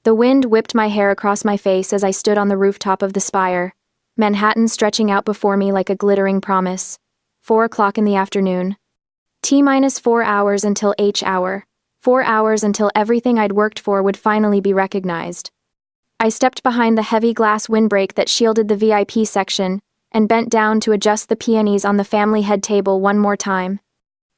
The wind whipped my hair across my face as I stood on the rooftop of the spire, Manhattan stretching out before me like a glittering promise. 4 o'clock in the afternoon. T-minus 4 hours until H hour. 4 hours until everything I'd worked for would finally be recognized. I stepped behind the heavy glass windbreak that shielded the VIP section and bent down to adjust the peonies on the family head table one more time.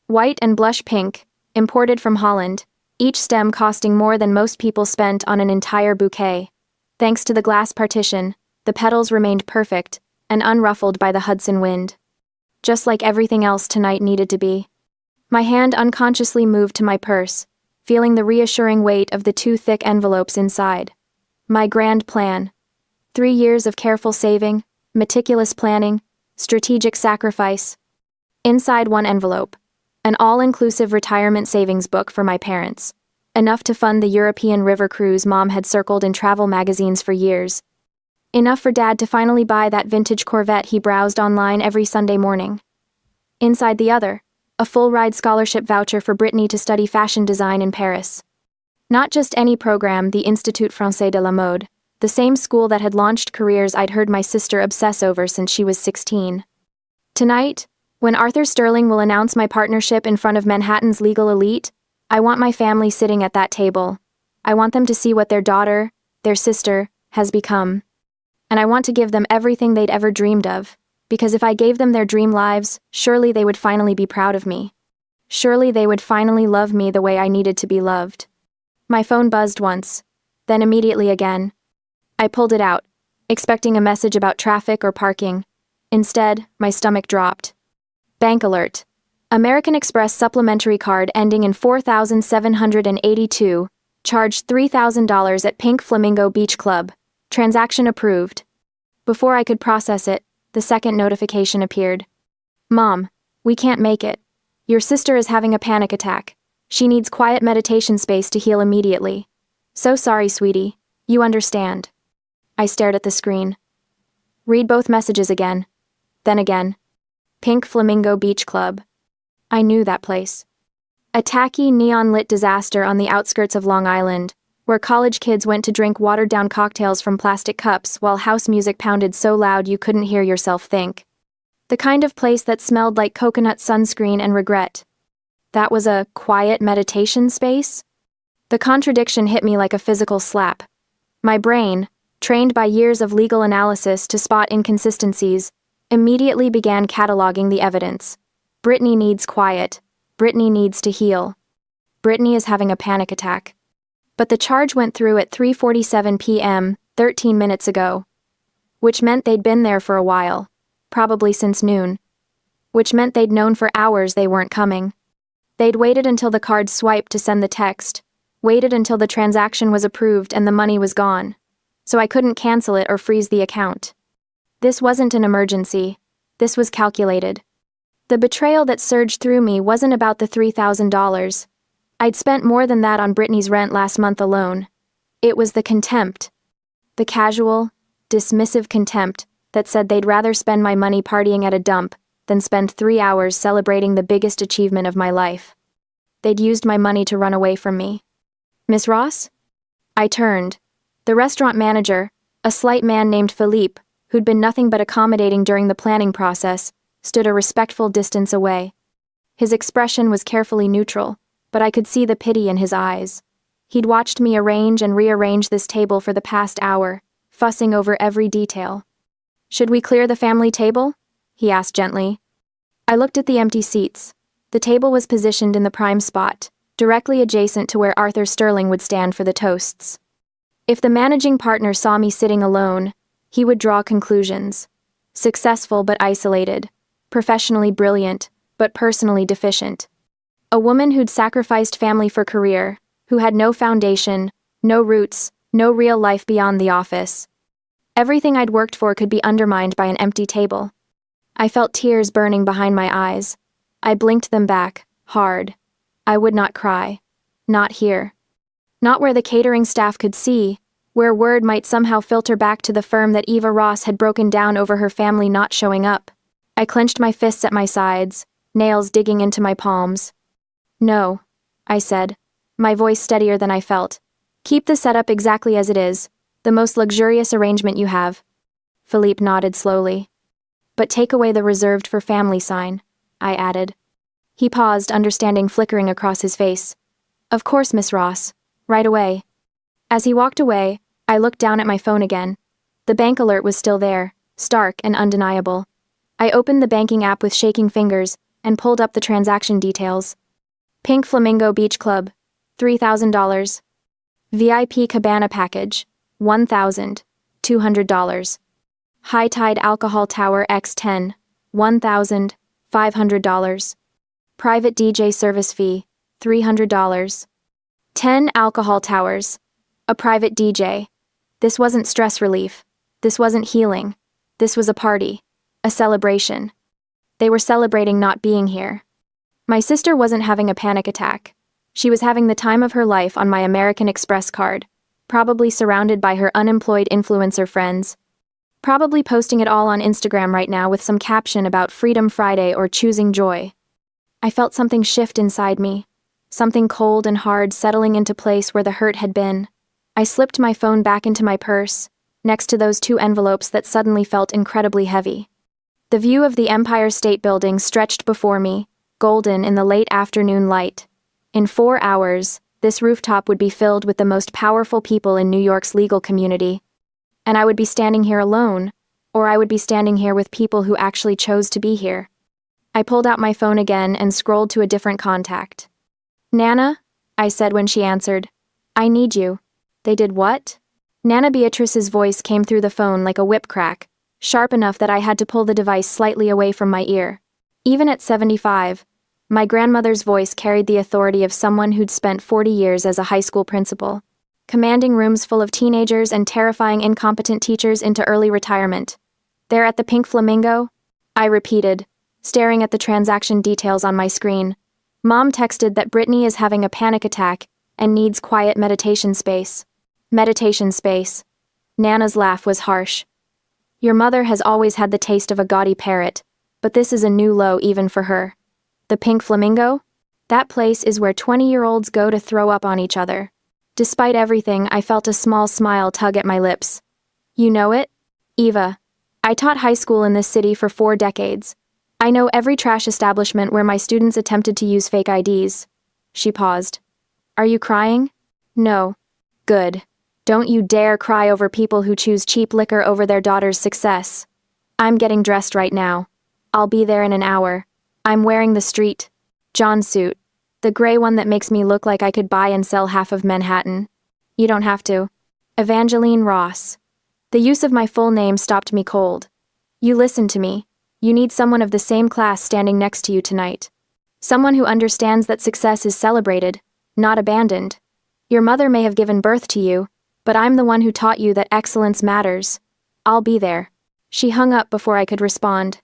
White and blush pink, imported from Holland, each stem costing more than most people spent on an entire bouquet. Thanks to the glass partition, the petals remained perfect and unruffled by the Hudson wind. Just like everything else tonight needed to be. My hand unconsciously moved to my purse, feeling the reassuring weight of the 2 thick envelopes inside. My grand plan. 3 years of careful saving, meticulous planning, strategic sacrifice. Inside one envelope, an all-inclusive retirement savings book for my parents, enough to fund the European river cruise Mom had circled in travel magazines for years. Enough for Dad to finally buy that vintage Corvette he browsed online every Sunday morning. Inside the other, a full-ride scholarship voucher for Brittany to study fashion design in Paris. Not just any program, the Institut Français de la Mode, the same school that had launched careers I'd heard my sister obsess over since she was 16. Tonight, when Arthur Sterling will announce my partnership in front of Manhattan's legal elite, I want my family sitting at that table. I want them to see what their daughter, their sister, has become. And I want to give them everything they'd ever dreamed of, because if I gave them their dream lives, surely they would finally be proud of me. Surely they would finally love me the way I needed to be loved. My phone buzzed once, then immediately again. I pulled it out, expecting a message about traffic or parking. Instead, my stomach dropped. Bank alert. American Express supplementary card ending in 4782, charged $3,000 at Pink Flamingo Beach Club. Transaction approved. Before I could process it, the second notification appeared. Mom, we can't make it. Your sister is having a panic attack. She needs quiet meditation space to heal immediately. So sorry, sweetie. You understand. I stared at the screen. Read both messages again. Then again. Pink Flamingo Beach Club. I knew that place. A tacky, neon-lit disaster on the outskirts of Long Island, where college kids went to drink watered-down cocktails from plastic cups while house music pounded so loud you couldn't hear yourself think. The kind of place that smelled like coconut sunscreen and regret. That was a quiet meditation space? The contradiction hit me like a physical slap. My brain, trained by years of legal analysis to spot inconsistencies, immediately began cataloging the evidence. Brittany needs quiet. Brittany needs to heal. Brittany is having a panic attack. But the charge went through at 3:47 p.m., 13 minutes ago. Which meant they'd been there for a while. Probably since noon. Which meant they'd known for hours they weren't coming. They'd waited until the card swiped to send the text. Waited until the transaction was approved and the money was gone. So I couldn't cancel it or freeze the account. This wasn't an emergency. This was calculated. The betrayal that surged through me wasn't about the $3,000. I'd spent more than that on Brittany's rent last month alone. It was the contempt. The casual, dismissive contempt that said they'd rather spend my money partying at a dump than spend 3 hours celebrating the biggest achievement of my life. They'd used my money to run away from me. Miss Ross? I turned. The restaurant manager, a slight man named Philippe, who'd been nothing but accommodating during the planning process, stood a respectful distance away. His expression was carefully neutral, but I could see the pity in his eyes. He'd watched me arrange and rearrange this table for the past hour, fussing over every detail. Should we clear the family table? He asked gently. I looked at the empty seats. The table was positioned in the prime spot, directly adjacent to where Arthur Sterling would stand for the toasts. If the managing partner saw me sitting alone, he would draw conclusions. Successful but isolated. Professionally brilliant, but personally deficient. A woman who'd sacrificed family for career, who had no foundation, no roots, no real life beyond the office. Everything I'd worked for could be undermined by an empty table. I felt tears burning behind my eyes. I blinked them back, hard. I would not cry. Not here. Not where the catering staff could see, where word might somehow filter back to the firm that Eva Ross had broken down over her family not showing up. I clenched my fists at my sides, nails digging into my palms. No, I said, my voice steadier than I felt. Keep the setup exactly as it is, the most luxurious arrangement you have. Philippe nodded slowly. But take away the reserved for family sign, I added. He paused, understanding flickering across his face. Of course, Miss Ross. Right away. As he walked away, I looked down at my phone again. The bank alert was still there, stark and undeniable. I opened the banking app with shaking fingers and pulled up the transaction details. Pink Flamingo Beach Club, $3,000. VIP Cabana Package, $1,200. High Tide Alcohol Tower X10, $1,500. Private DJ Service Fee, $300. 10 alcohol towers. A private DJ. This wasn't stress relief. This wasn't healing. This was a party. A celebration. They were celebrating not being here. My sister wasn't having a panic attack. She was having the time of her life on my American Express card, probably surrounded by her unemployed influencer friends. Probably posting it all on Instagram right now with some caption about Freedom Friday or choosing joy. I felt something shift inside me. Something cold and hard settling into place where the hurt had been. I slipped my phone back into my purse, next to those 2 envelopes that suddenly felt incredibly heavy. The view of the Empire State Building stretched before me, golden in the late afternoon light. In 4 hours, this rooftop would be filled with the most powerful people in New York's legal community. And I would be standing here alone, or I would be standing here with people who actually chose to be here. I pulled out my phone again and scrolled to a different contact. Nana? I said when she answered. I need you. They did what? Nana Beatrice's voice came through the phone like a whip crack, sharp enough that I had to pull the device slightly away from my ear. Even at 75, my grandmother's voice carried the authority of someone who'd spent 40 years as a high school principal, commanding rooms full of teenagers and terrifying incompetent teachers into early retirement. They're at the Pink Flamingo? I repeated, staring at the transaction details on my screen. Mom texted that Brittany is having a panic attack and needs quiet meditation space. Meditation space. Nana's laugh was harsh. Your mother has always had the taste of a gaudy parrot, but this is a new low even for her. The Pink Flamingo? That place is where 20-year-olds go to throw up on each other. Despite everything, I felt a small smile tug at my lips. You know it? Eva. I taught high school in this city for 4 decades. I know every trash establishment where my students attempted to use fake IDs. She paused. Are you crying? No. Good. Don't you dare cry over people who choose cheap liquor over their daughter's success. I'm getting dressed right now. I'll be there in an hour. I'm wearing the street John suit. The gray one that makes me look like I could buy and sell half of Manhattan. You don't have to. Evangeline Ross. The use of my full name stopped me cold. You listen to me. You need someone of the same class standing next to you tonight. Someone who understands that success is celebrated, not abandoned. Your mother may have given birth to you, but I'm the one who taught you that excellence matters. I'll be there. She hung up before I could respond.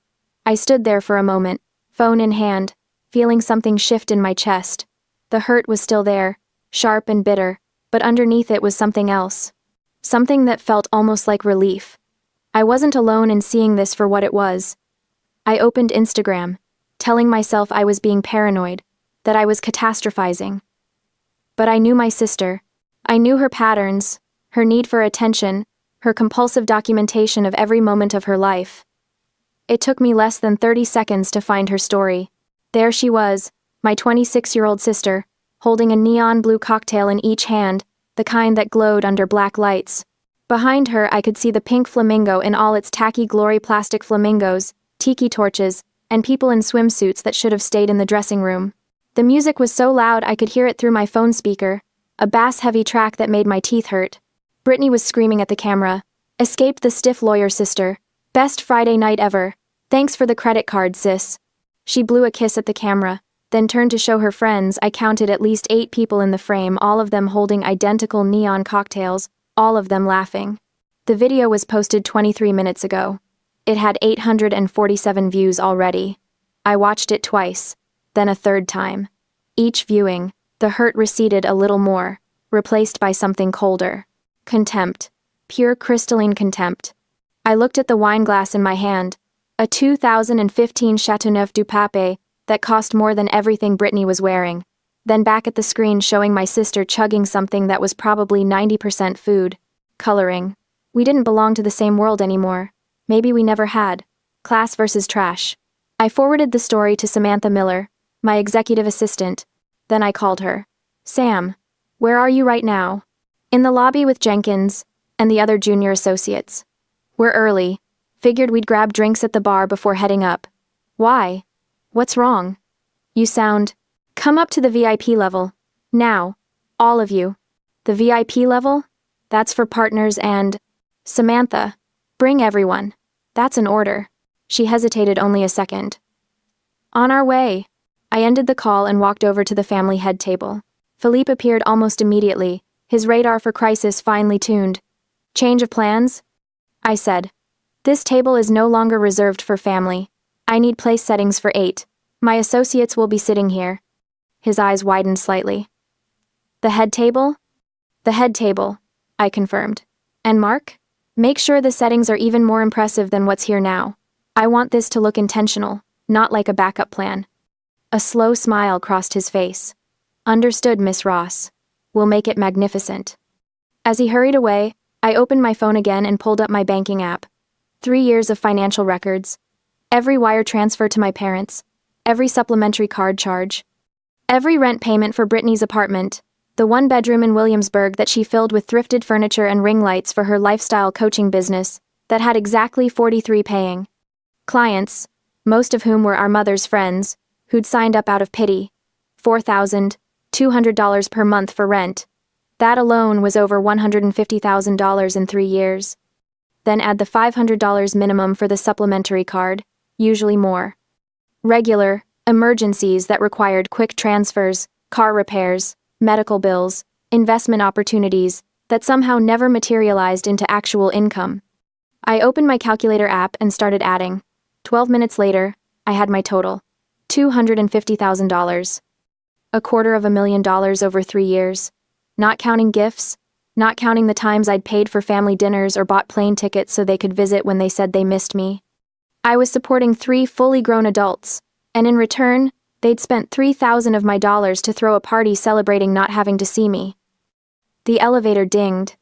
I stood there for a moment, phone in hand, feeling something shift in my chest. The hurt was still there, sharp and bitter, but underneath it was something else. Something that felt almost like relief. I wasn't alone in seeing this for what it was. I opened Instagram, telling myself I was being paranoid, that I was catastrophizing. But I knew my sister. I knew her patterns, her need for attention, her compulsive documentation of every moment of her life. It took me less than 30 seconds to find her story. There she was, my 26-year-old sister, holding a neon blue cocktail in each hand, the kind that glowed under black lights. Behind her I could see the Pink Flamingo in all its tacky glory, plastic flamingos, tiki torches, and people in swimsuits that should have stayed in the dressing room. The music was so loud I could hear it through my phone speaker, a bass-heavy track that made my teeth hurt. Brittany was screaming at the camera. Escaped the stiff lawyer sister. Best Friday night ever. Thanks for the credit card, sis. She blew a kiss at the camera, then turned to show her friends. I counted at least 8 people in the frame, all of them holding identical neon cocktails, all of them laughing. The video was posted 23 minutes ago. It had 847 views already. I watched it twice, then a third time. Each viewing, the hurt receded a little more, replaced by something colder. Contempt. Pure crystalline contempt. I looked at the wine glass in my hand, a 2015 Chateauneuf du Pape that cost more than everything Brittany was wearing. then back at the screen showing my sister chugging something that was probably 90% food. Coloring. We didn't belong to the same world anymore. Maybe we never had. Class versus trash. I forwarded the story to Samantha Miller, my executive assistant. Then I called her. Sam, where are you right now? In the lobby with Jenkins and the other junior associates. We're early. Figured we'd grab drinks at the bar before heading up. Why? What's wrong? You sound... Come up to the VIP level. Now. All of you. The VIP level? That's for partners and... Samantha. Bring everyone. That's an order. She hesitated only a second. On our way. I ended the call and walked over to the family head table. Philippe appeared almost immediately, his radar for crisis finely tuned. Change of plans? I said. This table is no longer reserved for family. I need place settings for 8. My associates will be sitting here. His eyes widened slightly. The head table? The head table, I confirmed. And Mark? Make sure the settings are even more impressive than what's here now. I want this to look intentional, not like a backup plan. A slow smile crossed his face. Understood, Miss Ross. We'll make it magnificent. As he hurried away, I opened my phone again and pulled up my banking app. 3 years of financial records. Every wire transfer to my parents. Every supplementary card charge. Every rent payment for Brittany's apartment, the 1-bedroom in Williamsburg that she filled with thrifted furniture and ring lights for her lifestyle coaching business, that had exactly 43 paying clients, most of whom were our mother's friends, who'd signed up out of pity. $4,200 per month for rent. That alone was over $150,000 in 3 years. Then add the $500 minimum for the supplementary card, usually more. Regular, emergencies that required quick transfers, car repairs, medical bills, investment opportunities that somehow never materialized into actual income. I opened my calculator app and started adding. 12 minutes later, I had my total. $250,000. $250,000 over 3 years. Not counting gifts, not counting the times I'd paid for family dinners or bought plane tickets so they could visit when they said they missed me. I was supporting 3 fully grown adults, and in return, they'd spent $3,000 of my dollars to throw a party celebrating not having to see me. The elevator dinged.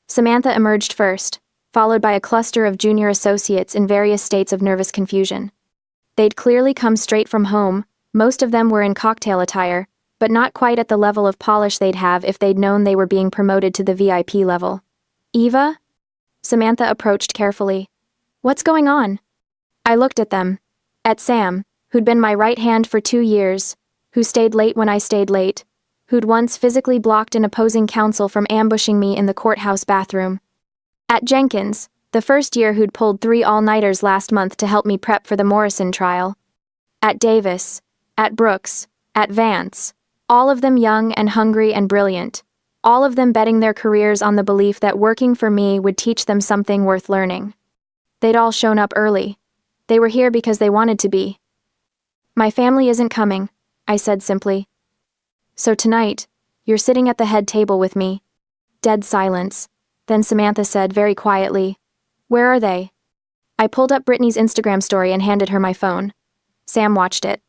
Samantha emerged first, followed by a cluster of junior associates in various states of nervous confusion. They'd clearly come straight from home, most of them were in cocktail attire, but not quite at the level of polish they'd have if they'd known they were being promoted to the VIP level. Eva? Samantha approached carefully. What's going on? I looked at them. At Sam, who'd been my right hand for 2 years, who stayed late when I stayed late, who'd once physically blocked an opposing counsel from ambushing me in the courthouse bathroom. At Jenkins, the first year who'd pulled 3 all-nighters last month to help me prep for the Morrison trial. At Davis, at Brooks, at Vance, all of them young and hungry and brilliant, all of them betting their careers on the belief that working for me would teach them something worth learning. They'd all shown up early. They were here because they wanted to be. My family isn't coming, I said simply. So tonight, you're sitting at the head table with me. Dead silence. Then Samantha said very quietly, Where are they? I pulled up Brittany's Instagram story and handed her my phone. Sam watched it.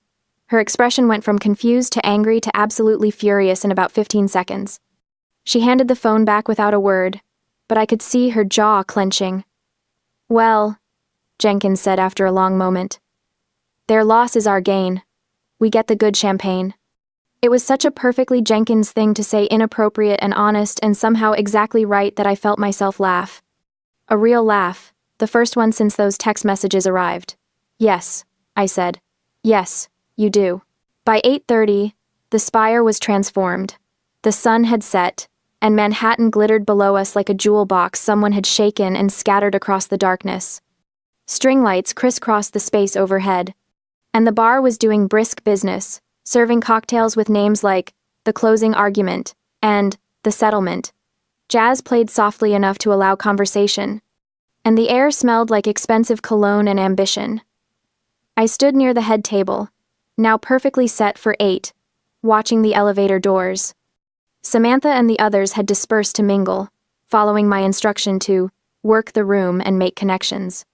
Her expression went from confused to angry to absolutely furious in about 15 seconds. She handed the phone back without a word, but I could see her jaw clenching. Well, Jenkins said after a long moment. Their loss is our gain. We get the good champagne. It was such a perfectly Jenkins thing to say, inappropriate and honest and somehow exactly right, that I felt myself laugh. A real laugh, the first one since those text messages arrived. Yes, I said. Yes, you do. By 8:30, the spire was transformed. The sun had set, and Manhattan glittered below us like a jewel box someone had shaken and scattered across the darkness. String lights crisscrossed the space overhead, and the bar was doing brisk business, serving cocktails with names like The Closing Argument and The Settlement. Jazz played softly enough to allow conversation, and the air smelled like expensive cologne and ambition. I stood near the head table, now perfectly set for 8, watching the elevator doors. Samantha and the others had dispersed to mingle, following my instruction to work the room and make connections.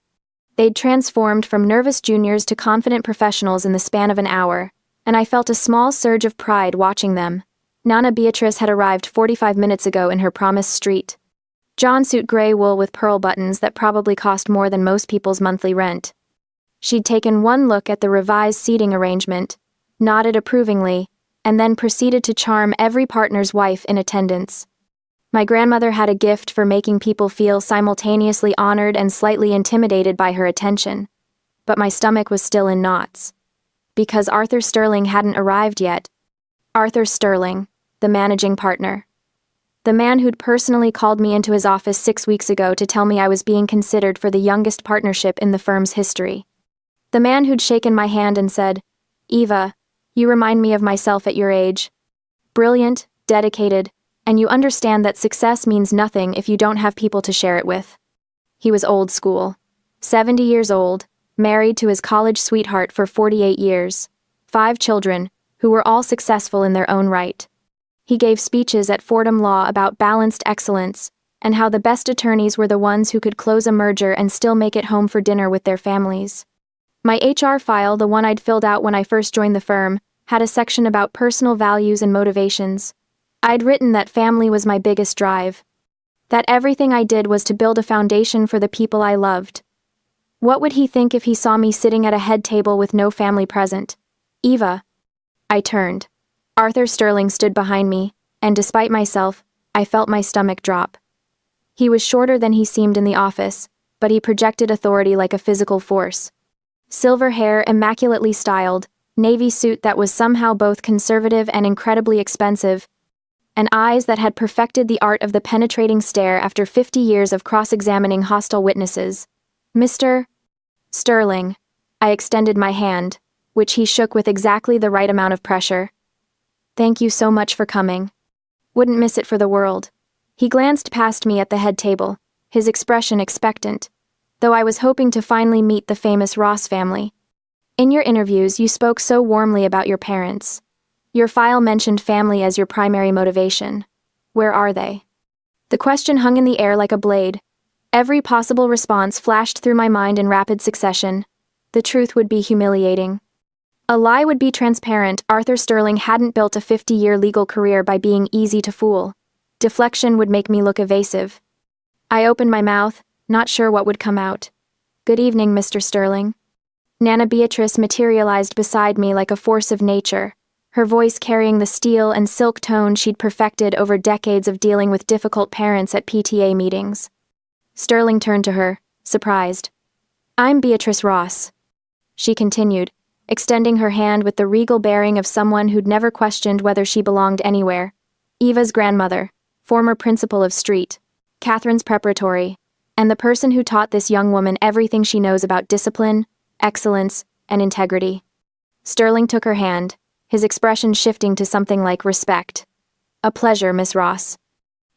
They'd transformed from nervous juniors to confident professionals in the span of an hour, and I felt a small surge of pride watching them. Nana Beatrice had arrived 45 minutes ago in her promised street. John suit gray wool with pearl buttons that probably cost more than most people's monthly rent. She'd taken one look at the revised seating arrangement, nodded approvingly, and then proceeded to charm every partner's wife in attendance. My grandmother had a gift for making people feel simultaneously honored and slightly intimidated by her attention. But my stomach was still in knots. Because Arthur Sterling hadn't arrived yet. Arthur Sterling, the managing partner. The man who'd personally called me into his office 6 weeks ago to tell me I was being considered for the youngest partnership in the firm's history. The man who'd shaken my hand and said, "Eva, you remind me of myself at your age. Brilliant, dedicated, and you understand that success means nothing if you don't have people to share it with." He was old school. 70 years old, married to his college sweetheart for 48 years, 5 children, who were all successful in their own right. He gave speeches at Fordham Law about balanced excellence, and how the best attorneys were the ones who could close a merger and still make it home for dinner with their families. My HR file, the one I'd filled out when I first joined the firm, had a section about personal values and motivations. I'd written that family was my biggest drive. That everything I did was to build a foundation for the people I loved. What would he think if he saw me sitting at a head table with no family present? "Eva." I turned. Arthur Sterling stood behind me, and despite myself, I felt my stomach drop. He was shorter than he seemed in the office, but he projected authority like a physical force. Silver hair immaculately styled, navy suit that was somehow both conservative and incredibly expensive, and eyes that had perfected the art of the penetrating stare after 50 years of cross-examining hostile witnesses. "Mr. Sterling." I extended my hand, which he shook with exactly the right amount of pressure. "Thank you so much for coming. Wouldn't miss it for the world." He glanced past me at the head table, his expression expectant, though I was hoping to finally meet the famous Ross family. "In your interviews, you spoke so warmly about your parents. Your file mentioned family as your primary motivation. Where are they?" The question hung in the air like a blade. Every possible response flashed through my mind in rapid succession. The truth would be humiliating. A lie would be transparent. Arthur Sterling hadn't built a 50-year legal career by being easy to fool. Deflection would make me look evasive. I opened my mouth, not sure what would come out. "Good evening, Mr. Sterling." Nana Beatrice materialized beside me like a force of nature, her voice carrying the steel and silk tone she'd perfected over decades of dealing with difficult parents at PTA meetings. Sterling turned to her, surprised. "I'm Beatrice Ross," she continued, extending her hand with the regal bearing of someone who'd never questioned whether she belonged anywhere. "Eva's grandmother, former principal of Street, Catherine's Preparatory, and the person who taught this young woman everything she knows about discipline, excellence, and integrity." Sterling took her hand, his expression shifting to something like respect. "A pleasure, Miss Ross."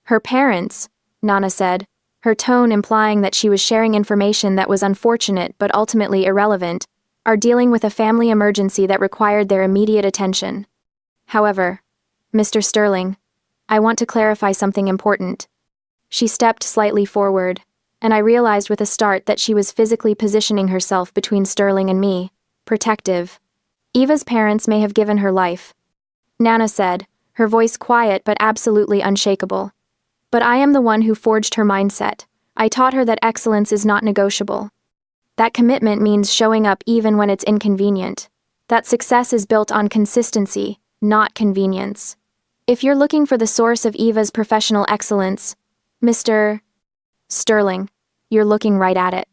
"Her parents," Nana said, her tone implying that she was sharing information that was unfortunate but ultimately irrelevant, "are dealing with a family emergency that required their immediate attention. However, Mr. Sterling, I want to clarify something important." She stepped slightly forward, and I realized with a start that she was physically positioning herself between Sterling and me, protective. "Eva's parents may have given her life," Nana said, her voice quiet but absolutely unshakable. "But I am the one who forged her mindset. I taught her that excellence is not negotiable. That commitment means showing up even when it's inconvenient. That success is built on consistency, not convenience. If you're looking for the source of Eva's professional excellence, Mr. Sterling, you're looking right at it."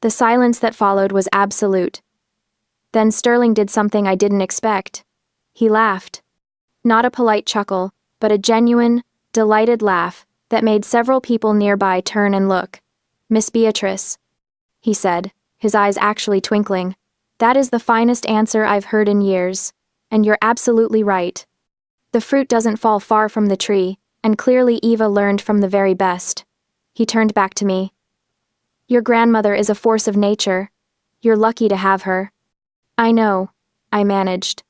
The silence that followed was absolute. Then Sterling did something I didn't expect. He laughed. Not a polite chuckle, but a genuine, delighted laugh that made several people nearby turn and look. "Miss Beatrice," he said, his eyes actually twinkling, "that is the finest answer I've heard in years, and you're absolutely right. The fruit doesn't fall far from the tree, and clearly Eva learned from the very best." He turned back to me. "Your grandmother is a force of nature. You're lucky to have her." "I know," I managed.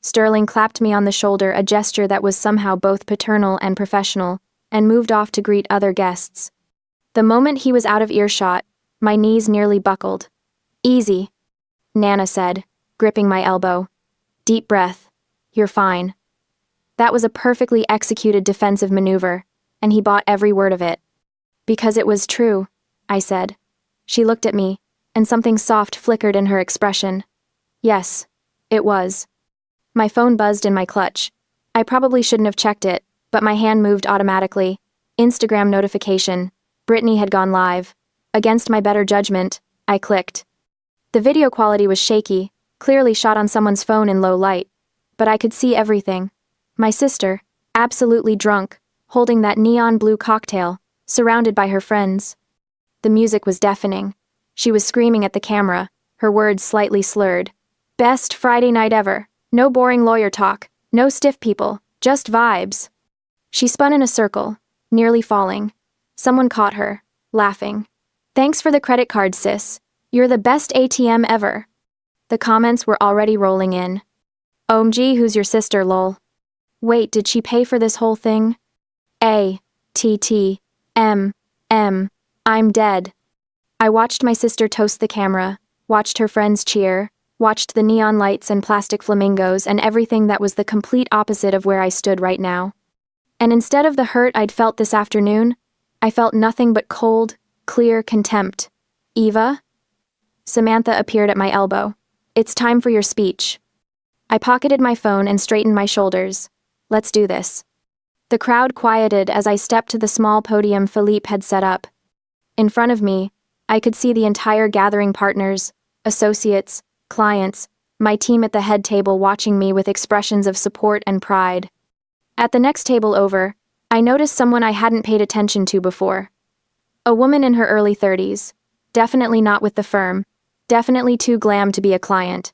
Sterling clapped me on the shoulder, a gesture that was somehow both paternal and professional, and moved off to greet other guests. The moment he was out of earshot, my knees nearly buckled. "Easy," Nana said, gripping my elbow. Deep breath. You're fine. That was a perfectly executed defensive maneuver, and he bought every word of it. Because it was true, I said. She looked at me, and something soft flickered in her expression. Yes, it was. My phone buzzed in my clutch. I probably shouldn't have checked it, but my hand moved automatically. Instagram notification. Brittany had gone live. Against my better judgment, I clicked. The video quality was shaky, clearly shot on someone's phone in low light, but I could see everything. My sister, absolutely drunk, holding that neon blue cocktail, surrounded by her friends. The music was deafening. She was screaming at the camera, her words slightly slurred. Best Friday night ever. No boring lawyer talk. No stiff people. Just vibes. She spun in a circle, nearly falling. Someone caught her, laughing. Thanks for the credit card, sis. You're the best ATM ever. The comments were already rolling in. OMG, who's your sister, lol? Wait, did she pay for this whole thing? I'm dead. I watched my sister toast the camera, watched her friends cheer, watched the neon lights and plastic flamingos and everything that was the complete opposite of where I stood right now. And instead of the hurt I'd felt this afternoon, I felt nothing but cold, clear contempt. Eva? Samantha appeared at my elbow. It's time for your speech. I pocketed my phone and straightened my shoulders. Let's do this. The crowd quieted as I stepped to the small podium Philippe had set up. In front of me, I could see the entire gathering partners, associates, clients, my team at the head table watching me with expressions of support and pride. At the next table over, I noticed someone I hadn't paid attention to before. A woman in her early 30s, definitely not with the firm, definitely too glam to be a client.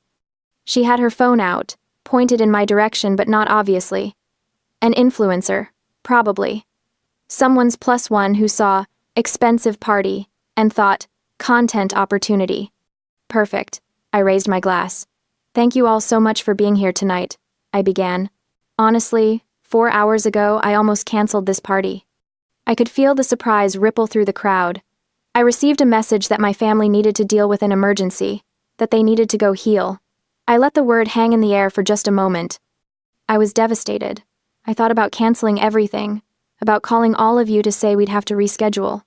She had her phone out, pointed in my direction but not obviously. An influencer, probably. Someone's +1 who saw expensive party and thought content opportunity. Perfect. I raised my glass. Thank you all so much for being here tonight, I began. Honestly, 4 hours ago I almost canceled this party. I could feel the surprise ripple through the crowd. I received a message that my family needed to deal with an emergency, that they needed to go heal. I let the word hang in the air for just a moment. I was devastated. I thought about canceling everything, about calling all of you to say we'd have to reschedule.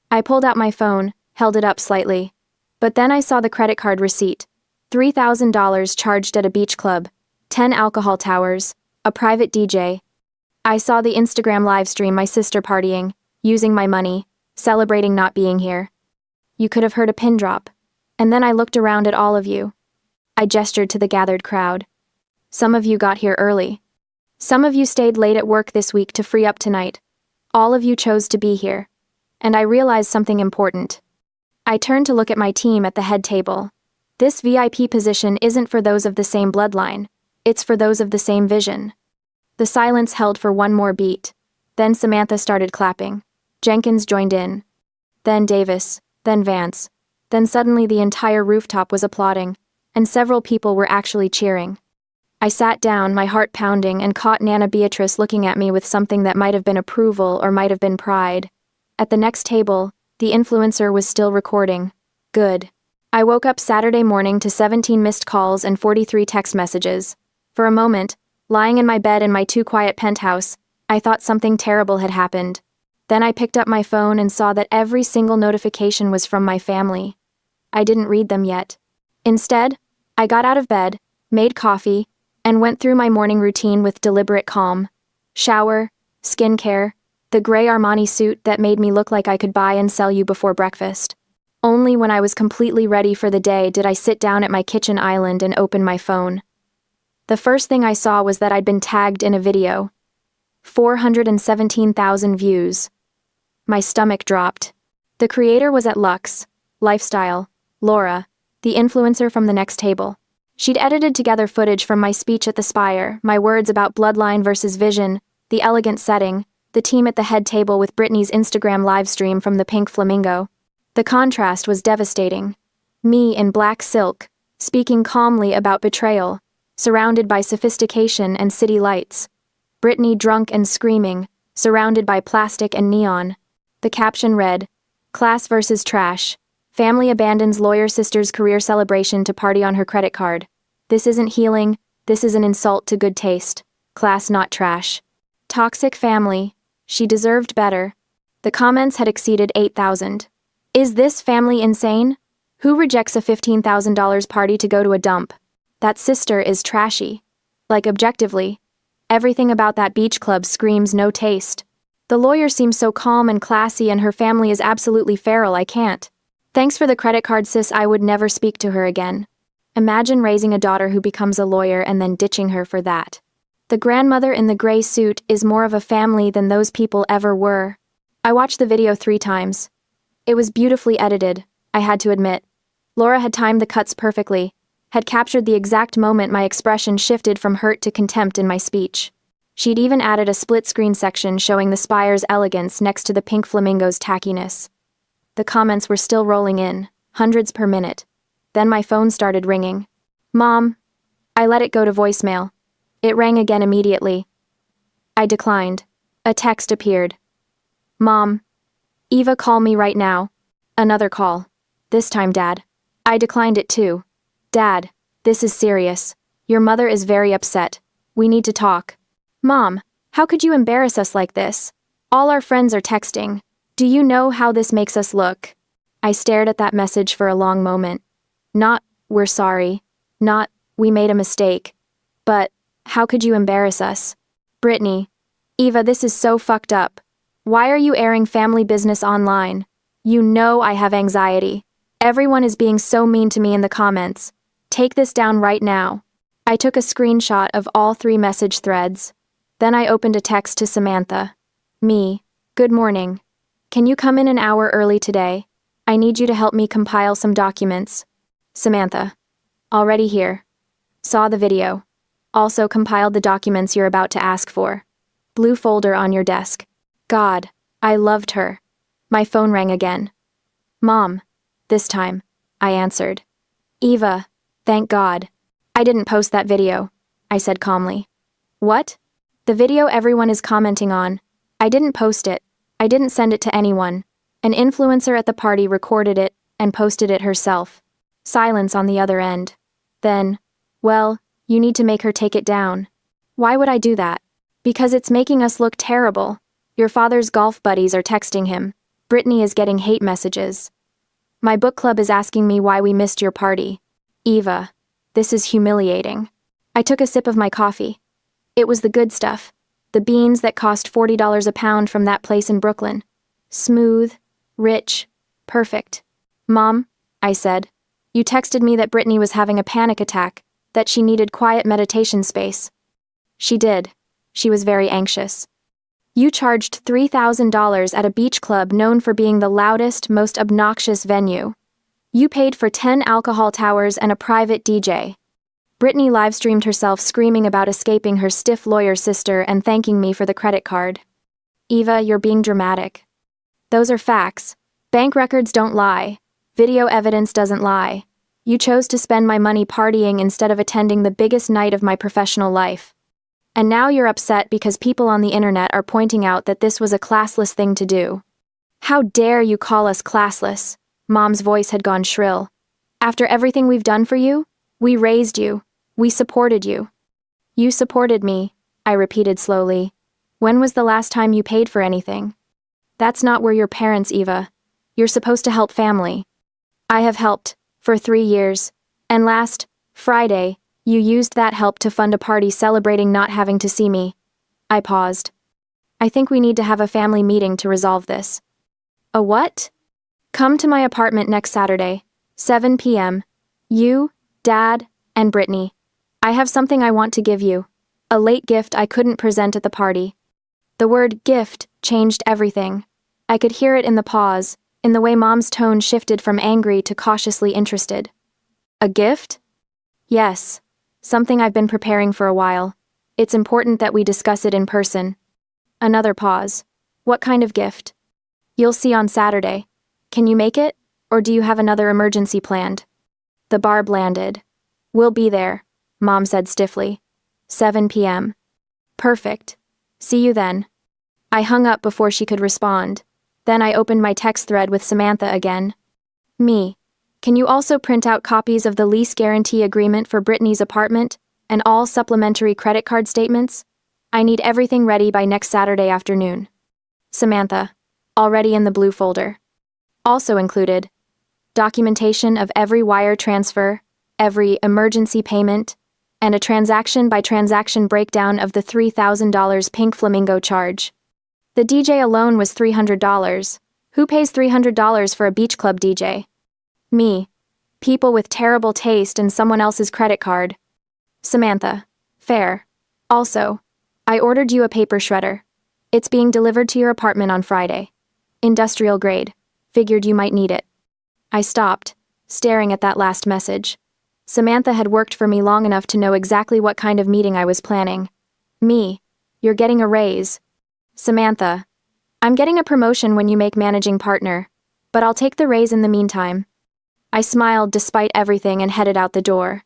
I pulled out my phone, held it up slightly. But then I saw the credit card receipt. $3,000 charged at a beach club, 10 alcohol towers, a private DJ. I saw the Instagram live stream my sister partying, using my money, celebrating not being here. You could have heard a pin drop. And then I looked around at all of you. I gestured to the gathered crowd. Some of you got here early. Some of you stayed late at work this week to free up tonight. All of you chose to be here. And I realized something important. I turned to look at my team at the head table. This VIP position isn't for those of the same bloodline. It's for those of the same vision. The silence held for one more beat. Then Samantha started clapping. Jenkins joined in. Then Davis. Then Vance. Then suddenly the entire rooftop was applauding, and several people were actually cheering. I sat down, my heart pounding, and caught Nana Beatrice looking at me with something that might have been approval or might have been pride. At the next table, the influencer was still recording. Good. I woke up Saturday morning to 17 missed calls and 43 text messages. For a moment, lying in my bed in my too-quiet penthouse, I thought something terrible had happened. Then I picked up my phone and saw that every single notification was from my family. I didn't read them yet. Instead, I got out of bed, made coffee, and went through my morning routine with deliberate calm. Shower, skincare, the gray Armani suit that made me look like I could buy and sell you before breakfast. Only when I was completely ready for the day did I sit down at my kitchen island and open my phone. The first thing I saw was that I'd been tagged in a video. 417,000 views. My stomach dropped. The creator was at Lux, Lifestyle, Laura, the influencer from the next table. She'd edited together footage from my speech at the Spire, my words about bloodline versus vision, the elegant setting, the team at the head table with Brittany's Instagram livestream from the Pink Flamingo. The contrast was devastating. Me in black silk, speaking calmly about betrayal, surrounded by sophistication and city lights. Brittany drunk and screaming, surrounded by plastic and neon. The caption read, "Class versus trash. Family abandons lawyer sister's career celebration to party on her credit card. This isn't healing, This is an insult to good taste. Class not trash. Toxic family. She deserved better. The comments had exceeded 8,000. Is this family insane? Who rejects a $15,000 party to go to a dump? That sister is trashy. Like, objectively. Everything about that beach club screams no taste. The lawyer seems so calm and classy, and her family is absolutely feral. I can't. Thanks for the credit card, sis. I would never speak to her again. Imagine raising a daughter who becomes a lawyer and then ditching her for that. The grandmother in the gray suit is more of a family than those people ever were. I watched the video 3 times. It was beautifully edited, I had to admit. Laura had timed the cuts perfectly, had captured the exact moment my expression shifted from hurt to contempt in my speech. She'd even added a split-screen section showing the spire's elegance next to the pink flamingo's tackiness. The comments were still rolling in, hundreds per minute. Then my phone started ringing. Mom. I let it go to voicemail. It rang again immediately. I declined. A text appeared. Mom. Eva, call me right now. Another call. This time, Dad. I declined it too. Dad, this is serious. Your mother is very upset. We need to talk. Mom, how could you embarrass us like this? All our friends are texting. Do you know how this makes us look? I stared at that message for a long moment. Not, we're sorry. Not, we made a mistake. But, how could you embarrass us? Brittany. Eva, this is so fucked up. Why are you airing family business online? You know I have anxiety. Everyone is being so mean to me in the comments. Take this down right now. I took a screenshot of all 3 message threads. Then I opened a text to Samantha. Me. Good morning. Can you come in an hour early today? I need you to help me compile some documents. Samantha. Already here. Saw the video. Also compiled the documents you're about to ask for. Blue folder on your desk. God, I loved her. My phone rang again. Mom. This time, I answered. Eva, thank God. I didn't post that video, I said calmly. What? The video everyone is commenting on. I didn't post it. I didn't send it to anyone. An influencer at the party recorded it and posted it herself. Silence on the other end. Then, well, you need to make her take it down. Why would I do that? Because it's making us look terrible. Your father's golf buddies are texting him. Brittany is getting hate messages. My book club is asking me why we missed your party. Eva, this is humiliating. I took a sip of my coffee. It was the good stuff. The beans that cost $40 a pound from that place in Brooklyn. Smooth, rich, perfect. Mom, I said, you texted me that Brittany was having a panic attack, that she needed quiet meditation space. She did. She was very anxious. You charged $3,000 at a beach club known for being the loudest, most obnoxious venue. You paid for 10 alcohol towers and a private DJ. Brittany livestreamed herself screaming about escaping her stiff lawyer sister and thanking me for the credit card. Eva, you're being dramatic. Those are facts. Bank records don't lie. Video evidence doesn't lie. You chose to spend my money partying instead of attending the biggest night of my professional life. And now you're upset because people on the internet are pointing out that this was a classless thing to do. How dare you call us classless? Mom's voice had gone shrill. After everything we've done for you, we raised you. We supported you. You supported me, I repeated slowly. When was the last time you paid for anything? That's not where your parents, Eva. You're supposed to help family. I have helped, for 3 years. And last Friday, you used that help to fund a party celebrating not having to see me. I paused. I think we need to have a family meeting to resolve this. A what? Come to my apartment next Saturday, 7 p.m. You, Dad, and Brittany. I have something I want to give you. A late gift I couldn't present at the party. The word gift changed everything. I could hear it in the pause, in the way Mom's tone shifted from angry to cautiously interested. A gift? Yes. Something I've been preparing for a while. It's important that we discuss it in person. Another pause. What kind of gift? You'll see on Saturday. Can you make it, or do you have another emergency planned? The barb landed. We'll be there, Mom said stiffly. 7 p.m. Perfect. See you then. I hung up before she could respond. Then I opened my text thread with Samantha again. Me. Can you also print out copies of the lease guarantee agreement for Brittany's apartment, And all supplementary credit card statements? I need everything ready by next Saturday afternoon. Samantha. Already in the blue folder. Also included documentation of every wire transfer, every emergency payment, and a transaction-by-transaction breakdown of the $3,000 Pink Flamingo charge. The DJ alone was $300. Who pays $300 for a beach club DJ? Me. People with terrible taste and someone else's credit card. Samantha. Fair. Also, I ordered you a paper shredder. It's being delivered to your apartment on Friday. Industrial grade. Figured you might need it. I stopped, staring at that last message. Samantha had worked for me long enough to know exactly what kind of meeting I was planning. Me. You're getting a raise. Samantha. I'm getting a promotion when you make managing partner, but I'll take the raise in the meantime. I smiled despite everything and headed out the door.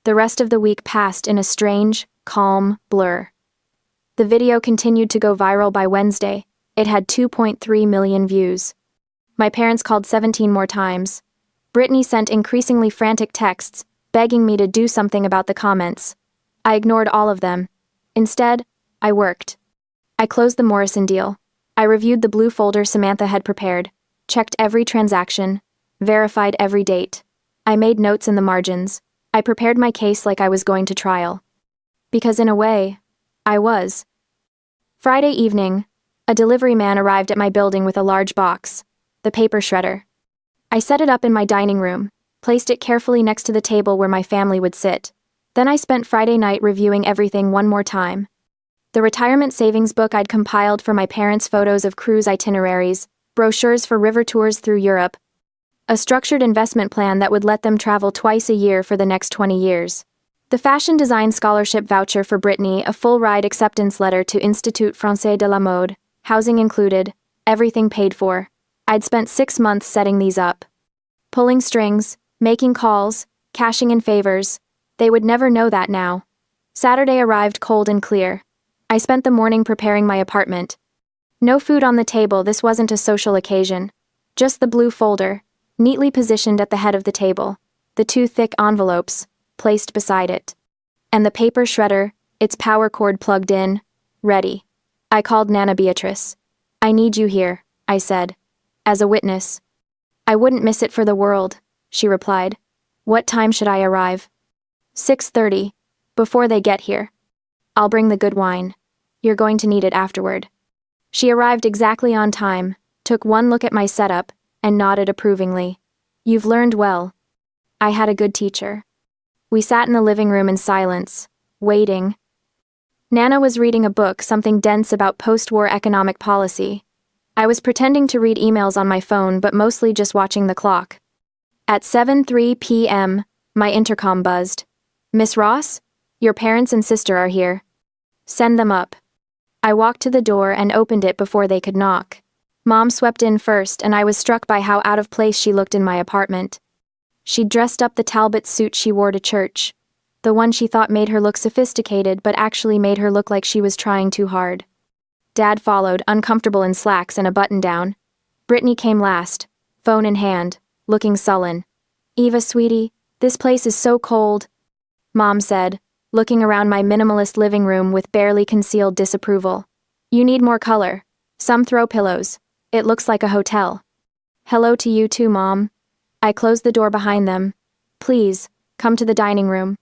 The rest of the week passed in a strange, calm blur. The video continued to go viral by Wednesday. It had 2.3 million views. My parents called 17 more times. Brittany sent increasingly frantic texts, begging me to do something about the comments. I ignored all of them. Instead, I worked. I closed the Morrison deal. I reviewed the blue folder Samantha had prepared, checked every transaction, verified every date. I made notes in the margins. I prepared my case like I was going to trial. Because in a way, I was. Friday evening, a delivery man arrived at my building with a large box, the paper shredder. I set it up in my dining room, placed it carefully next to the table where my family would sit. Then I spent Friday night reviewing everything one more time. The retirement savings book I'd compiled for my parents' photos of cruise itineraries, brochures for river tours through Europe, a structured investment plan that would let them travel twice a year for the next 20 years. The fashion design scholarship voucher for Brittany, a full-ride acceptance letter to Institut Français de la Mode, housing included, everything paid for. I'd spent 6 months setting these up. Pulling strings, making calls, cashing in favors. They would never know that now. Saturday arrived cold and clear. I spent the morning preparing my apartment. No food on the table, this wasn't a social occasion. Just the blue folder, neatly positioned at the head of the table, the 2 thick envelopes, placed beside it. And the paper shredder, its power cord plugged in, ready. I called Nana Beatrice. I need you here, I said. As a witness. I wouldn't miss it for the world, she replied. What time should I arrive? 6:30, before they get here. I'll bring the good wine. You're going to need it afterward. She arrived exactly on time, took one look at my setup, and nodded approvingly. You've learned well. I had a good teacher. We sat in the living room in silence, waiting. Nana was reading a book, something dense about post-war economic policy. I was pretending to read emails on my phone, but mostly just watching the clock. At 7:03 p.m., my intercom buzzed. Miss Ross? Your parents and sister are here. Send them up. I walked to the door and opened it before they could knock. Mom swept in first, and I was struck by how out of place she looked in my apartment. She'd dressed up the Talbot suit she wore to church, the one she thought made her look sophisticated but actually made her look like she was trying too hard. Dad followed, uncomfortable in slacks and a button-down. Brittany came last, phone in hand, looking sullen. Eva, sweetie, this place is so cold, Mom said, looking around my minimalist living room with barely concealed disapproval. You need more color. Some throw pillows. It looks like a hotel. Hello to you too, Mom. I closed the door behind them. Please, come to the dining room.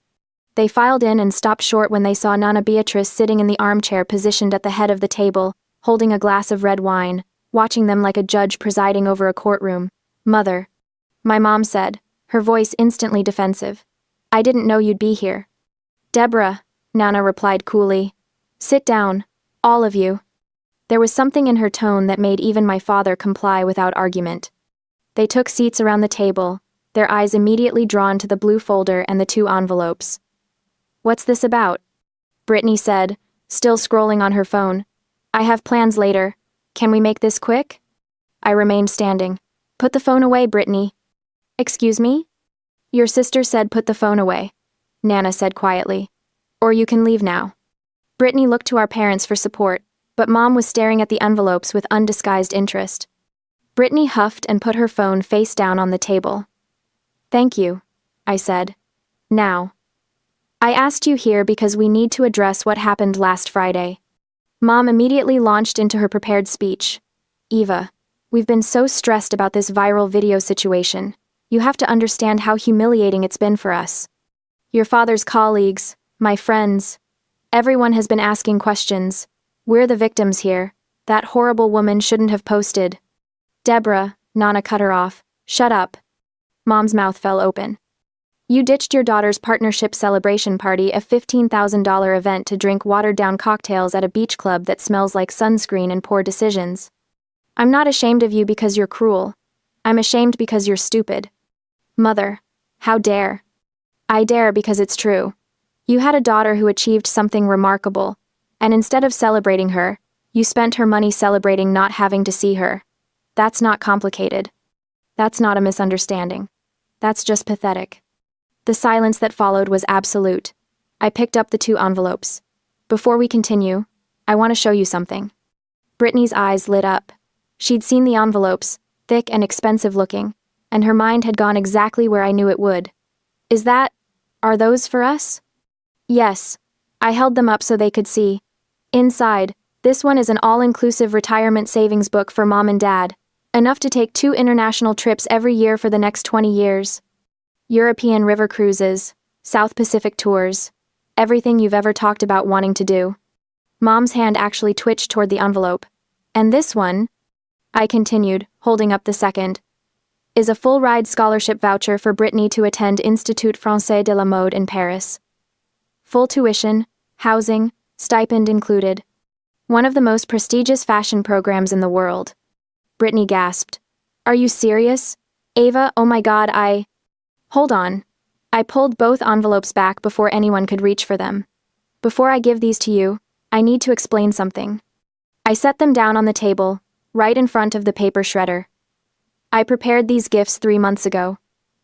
They filed in and stopped short when they saw Nana Beatrice sitting in the armchair positioned at the head of the table, holding a glass of red wine, watching them like a judge presiding over a courtroom. Mother. My mom said, her voice instantly defensive. I didn't know you'd be here. Deborah, Nana replied coolly. Sit down, all of you. There was something in her tone that made even my father comply without argument. They took seats around the table, their eyes immediately drawn to the blue folder and the 2 envelopes. What's this about? Brittany said, still scrolling on her phone. I have plans later. Can we make this quick? I remained standing. Put the phone away, Brittany. Excuse me? Your sister said put the phone away, Nana said quietly. Or you can leave now. Brittany looked to our parents for support, but Mom was staring at the envelopes with undisguised interest. Brittany huffed and put her phone face down on the table. Thank you, I said. Now. I asked you here because we need to address what happened last Friday. Mom immediately launched into her prepared speech. Eva, we've been so stressed about this viral video situation. You have to understand how humiliating it's been for us. Your father's colleagues, my friends, everyone has been asking questions. We're the victims here. That horrible woman shouldn't have posted. Deborah, Nana cut her off. Shut up. Mom's mouth fell open. You ditched your daughter's partnership celebration party, a $15,000 event to drink watered-down cocktails at a beach club that smells like sunscreen and poor decisions. I'm not ashamed of you because you're cruel. I'm ashamed because you're stupid. Mother, how dare? I dare because it's true. You had a daughter who achieved something remarkable, and instead of celebrating her, you spent her money celebrating not having to see her. That's not complicated. That's not a misunderstanding. That's just pathetic. The silence that followed was absolute. I picked up the 2 envelopes. Before we continue, I want to show you something. Brittany's eyes lit up. She'd seen the envelopes, thick and expensive looking, and her mind had gone exactly where I knew it would. Are those for us? Yes. I held them up so they could see. Inside, this one is an all-inclusive retirement savings book for Mom and Dad, enough to take 2 international trips every year for the next 20 years. European river cruises, South Pacific tours, everything you've ever talked about wanting to do. Mom's hand actually twitched toward the envelope. And this one, I continued, holding up the second, is a full-ride scholarship voucher for Brittany to attend Institut Français de la Mode in Paris. Full tuition, housing, stipend included. One of the most prestigious fashion programs in the world. Brittany gasped. Are you serious? Ava, oh my God, Hold on. I pulled both envelopes back before anyone could reach for them. Before I give these to you, I need to explain something. I set them down on the table, right in front of the paper shredder. I prepared these gifts 3 months ago.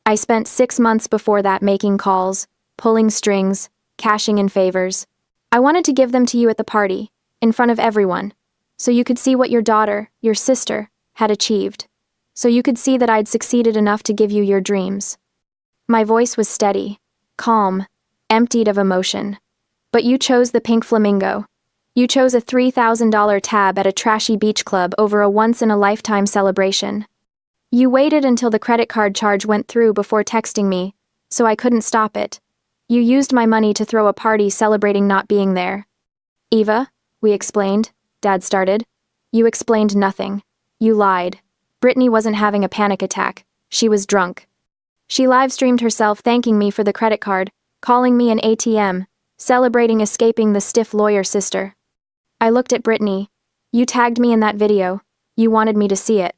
I spent 6 months before that making calls, pulling strings, cashing in favors. I wanted to give them to you at the party, in front of everyone, so you could see what your daughter, your sister, had achieved. So you could see that I'd succeeded enough to give you your dreams. My voice was steady, calm, emptied of emotion. But you chose the pink flamingo. You chose a $3,000 tab at a trashy beach club over a once-in-a-lifetime celebration. You waited until the credit card charge went through before texting me, so I couldn't stop it. You used my money to throw a party celebrating not being there. Eva, we explained, Dad started. You explained nothing. You lied. Brittany wasn't having a panic attack. She was drunk. She live-streamed herself thanking me for the credit card, calling me an ATM, celebrating escaping the stiff lawyer sister. I looked at Brittany. You tagged me in that video. You wanted me to see it.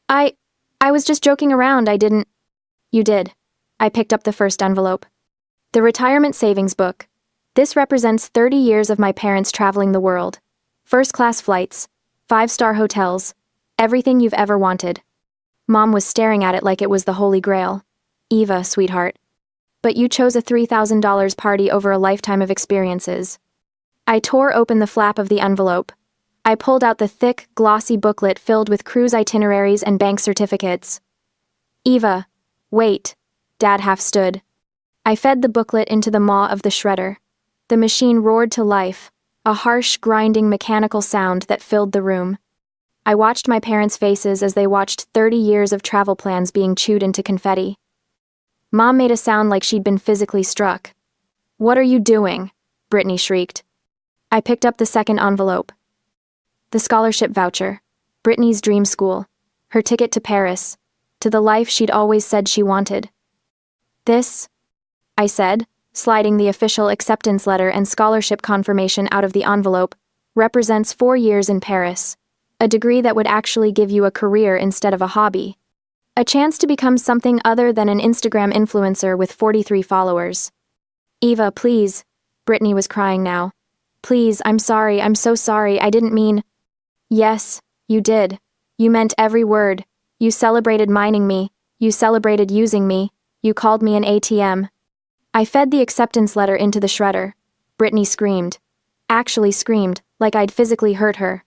I was just joking around, I didn't. You did. I picked up the first envelope. The retirement savings book. This represents 30 years of my parents traveling the world. First-class flights, 5-star hotels, everything you've ever wanted. Mom was staring at it like it was the Holy Grail. Eva, sweetheart. But you chose a $3,000 party over a lifetime of experiences. I tore open the flap of the envelope. I pulled out the thick, glossy booklet filled with cruise itineraries and bank certificates. Eva, wait. Dad half stood. I fed the booklet into the maw of the shredder. The machine roared to life, a harsh, grinding mechanical sound that filled the room. I watched my parents' faces as they watched 30 years of travel plans being chewed into confetti. Mom made a sound like she'd been physically struck. What are you doing? Brittany shrieked. I picked up the second envelope. The scholarship voucher, Brittany's dream school, her ticket to Paris, to the life she'd always said she wanted. This, I said, sliding the official acceptance letter and scholarship confirmation out of the envelope, represents 4 years in Paris, a degree that would actually give you a career instead of a hobby, a chance to become something other than an Instagram influencer with 43 followers. Eva, please, Brittany was crying now. Please, I'm sorry, I'm so sorry, I didn't mean. Yes, you did. You meant every word. You celebrated mining me. You celebrated using me. You called me an ATM. I fed the acceptance letter into the shredder. Brittany screamed. Actually screamed, like I'd physically hurt her.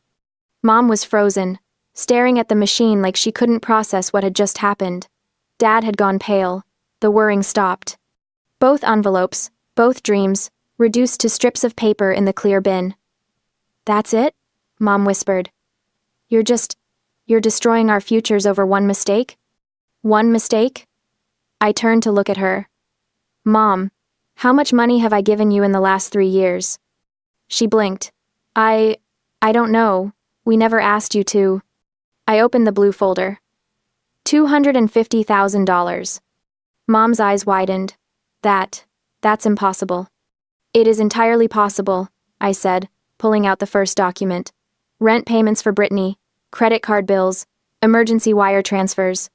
Mom was frozen, staring at the machine like she couldn't process what had just happened. Dad had gone pale. The whirring stopped. Both Both dreams, reduced to strips of paper in the clear bin. That's it? Mom whispered. You're destroying our futures over one mistake? One mistake? I turned to look at her. Mom, how much money have I given you in the last 3 years? She blinked. I don't know. We never asked you to. I opened the blue folder. $250,000. Mom's eyes widened. That's impossible. It is entirely possible, I said, pulling out the first document. Rent payments for Brittany, credit card bills, emergency wire transfers,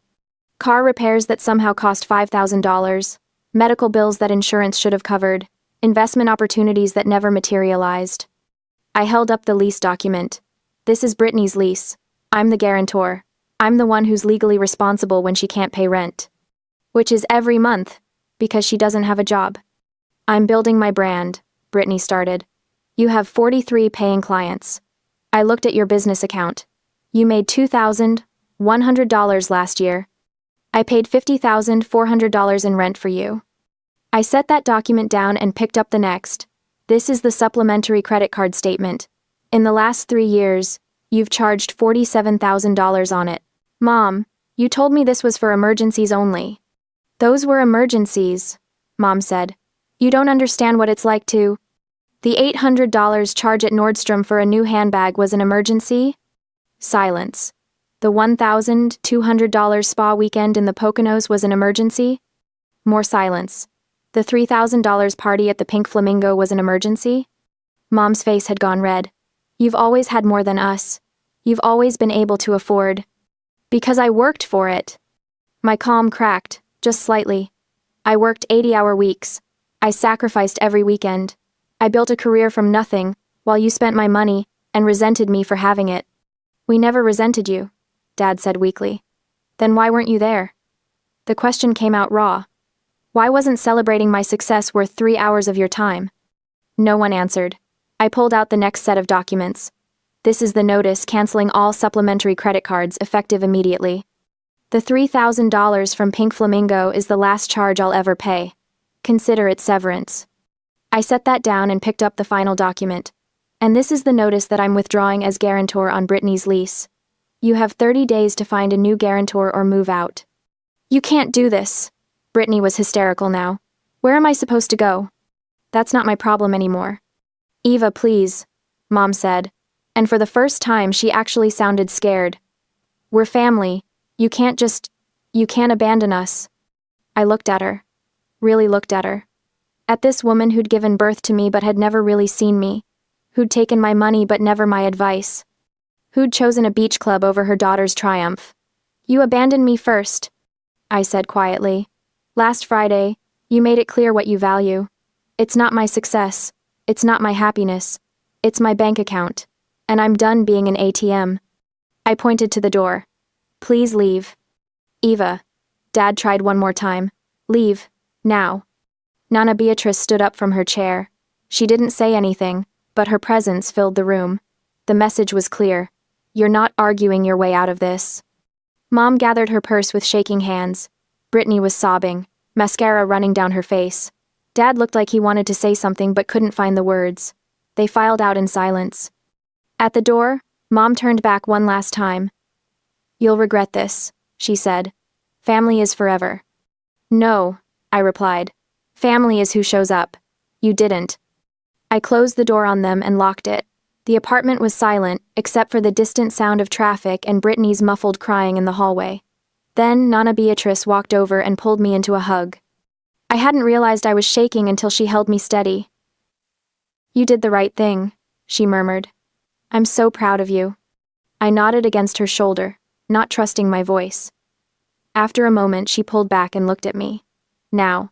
car repairs that somehow cost $5,000, medical bills that insurance should have covered, investment opportunities that never materialized. I held up the lease document. This is Brittany's lease. I'm the guarantor. I'm the one who's legally responsible when she can't pay rent. Which is every month, because she doesn't have a job. I'm building my brand, Brittany started. You have 43 paying clients. I looked at your business account. You made $2,100 last year. I paid $50,400 in rent for you. I set that document down and picked up the next. This is the supplementary credit card statement. In the last 3 years, you've charged $47,000 on it. Mom, you told me this was for emergencies only. Those were emergencies, Mom said. You don't understand what it's like to. The $800 charge at Nordstrom for a new handbag was an emergency? Silence. The $1,200 spa weekend in the Poconos was an emergency? More silence. The $3,000 party at the Pink Flamingo was an emergency? Mom's face had gone red. You've always had more than us. You've always been able to afford. Because I worked for it. My calm cracked, just slightly. I worked 80-hour weeks. I sacrificed every weekend. I built a career from nothing, while you spent my money, and resented me for having it. We never resented you, Dad said weakly. Then why weren't you there? The question came out raw. Why wasn't celebrating my success worth 3 hours of your time? No one answered. I pulled out the next set of documents. This is the notice canceling all supplementary credit cards effective immediately. The $3,000 from Pink Flamingo is the last charge I'll ever pay. Consider it severance. I set that down and picked up the final document. And this is the notice that I'm withdrawing as guarantor on Brittany's lease. You have 30 days to find a new guarantor or move out. You can't do this. Brittany was hysterical now. Where am I supposed to go? That's not my problem anymore. Eva, please, Mom said. And for the first time, she actually sounded scared. We're family. You can't abandon us. I looked at her. Really looked at her. At this woman who'd given birth to me but had never really seen me. Who'd taken my money but never my advice. Who'd chosen a beach club over her daughter's triumph. You abandoned me first, I said quietly. Last Friday, you made it clear what you value. It's not my success. It's not my happiness. It's my bank account. And I'm done being an ATM. I pointed to the door. Please leave. Eva. Dad tried one more time. Leave. Now. Nana Beatrice stood up from her chair. She didn't say anything, but her presence filled the room. The message was clear. You're not arguing your way out of this. Mom gathered her purse with shaking hands. Brittany was sobbing, mascara running down her face. Dad looked like he wanted to say something but couldn't find the words. They filed out in silence. At the door, Mom turned back one last time. You'll regret this, she said. Family is forever. No, I replied. Family is who shows up. You didn't. I closed the door on them and locked it. The apartment was silent, except for the distant sound of traffic and Brittany's muffled crying in the hallway. Then Nana Beatrice walked over and pulled me into a hug. I hadn't realized I was shaking until she held me steady. You did the right thing, she murmured. I'm so proud of you. I nodded against her shoulder, not trusting my voice. After a moment, she pulled back and looked at me. Now,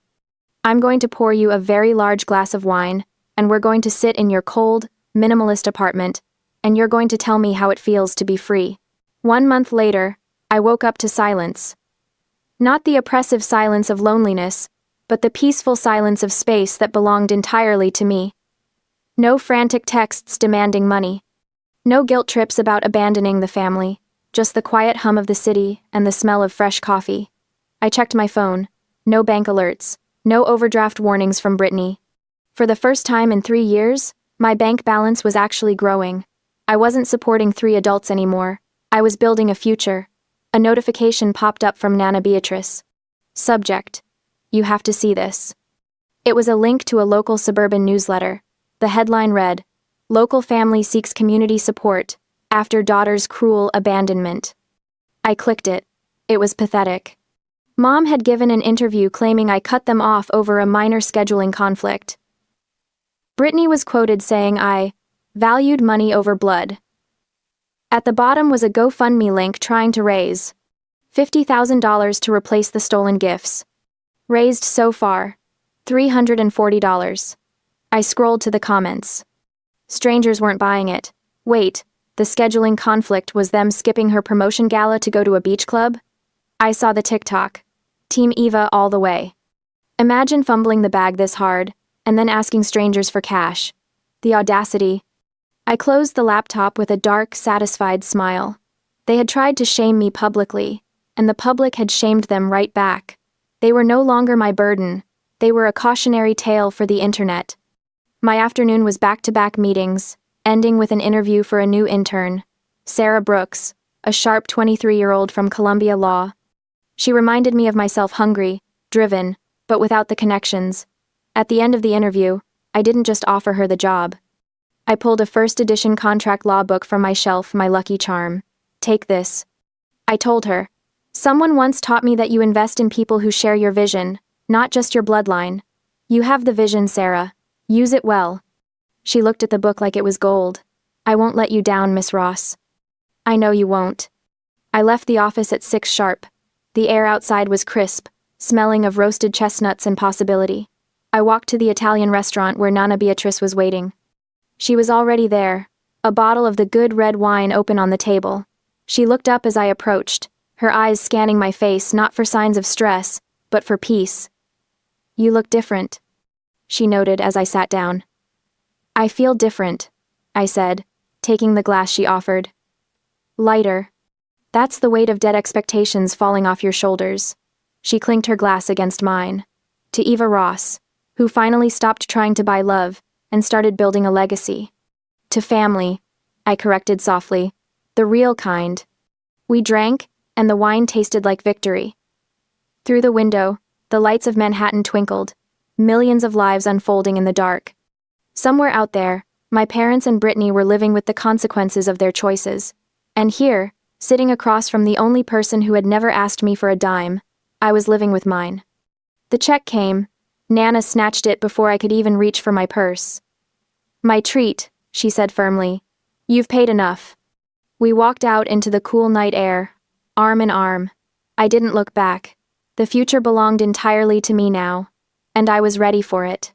I'm going to pour you a very large glass of wine, and we're going to sit in your cold, minimalist apartment, and you're going to tell me how it feels to be free. 1 month later, I woke up to silence. Not the oppressive silence of loneliness, but the peaceful silence of space that belonged entirely to me. No frantic texts demanding money. No guilt trips about abandoning the family, just the quiet hum of the city and the smell of fresh coffee. I checked my phone. No bank alerts. No overdraft warnings from Brittany. For the first time in 3 years, my bank balance was actually growing. I wasn't supporting 3 adults anymore. I was building a future. A notification popped up from Nana Beatrice. Subject: You have to see this. It was a link to a local suburban newsletter. The headline read, "Local family seeks community support after daughter's cruel abandonment." I clicked it. It was pathetic. Mom had given an interview claiming I cut them off over a minor scheduling conflict. Brittany was quoted saying I valued money over blood. At the bottom was a GoFundMe link trying to raise $50,000 to replace the stolen gifts. Raised so far, $340. I scrolled to the comments. Strangers weren't buying it. Wait, the scheduling conflict was them skipping her promotion gala to go to a beach club? I saw the TikTok. Team Eva all the way. Imagine fumbling the bag this hard, and then asking strangers for cash. The audacity. I closed the laptop with a dark, satisfied smile. They had tried to shame me publicly, and the public had shamed them right back. They were no longer my burden. They were a cautionary tale for the internet. My afternoon was back-to-back meetings, ending with an interview for a new intern, Sarah Brooks, a sharp 23-year-old from Columbia Law. She reminded me of myself, hungry, driven, but without the connections. At the end of the interview, I didn't just offer her the job. I pulled a first-edition contract law book from my shelf, my lucky charm. Take this. I told her, someone once taught me that you invest in people who share your vision, not just your bloodline. You have the vision, Sarah. Use it well. She looked at the book like it was gold. I won't let you down, Miss Ross. I know you won't. I left the office at 6 sharp. The air outside was crisp, smelling of roasted chestnuts and possibility. I walked to the Italian restaurant where Nana Beatrice was waiting. She was already there, a bottle of the good red wine open on the table. She looked up as I approached, her eyes scanning my face not for signs of stress, but for peace. You look different, she noted as I sat down. I feel different, I said, taking the glass she offered. Lighter. That's the weight of dead expectations falling off your shoulders. She clinked her glass against mine. To Eva Ross, who finally stopped trying to buy love and started building a legacy. To family, I corrected softly, the real kind. We drank, and the wine tasted like victory. Through the window, the lights of Manhattan twinkled, millions of lives unfolding in the dark. Somewhere out there, my parents and Brittany were living with the consequences of their choices. And here, sitting across from the only person who had never asked me for a dime, I was living with mine. The check came. Nana snatched it before I could even reach for my purse. My treat, she said firmly. You've paid enough. We walked out into the cool night air, arm in arm. I didn't look back. The future belonged entirely to me now, and I was ready for it.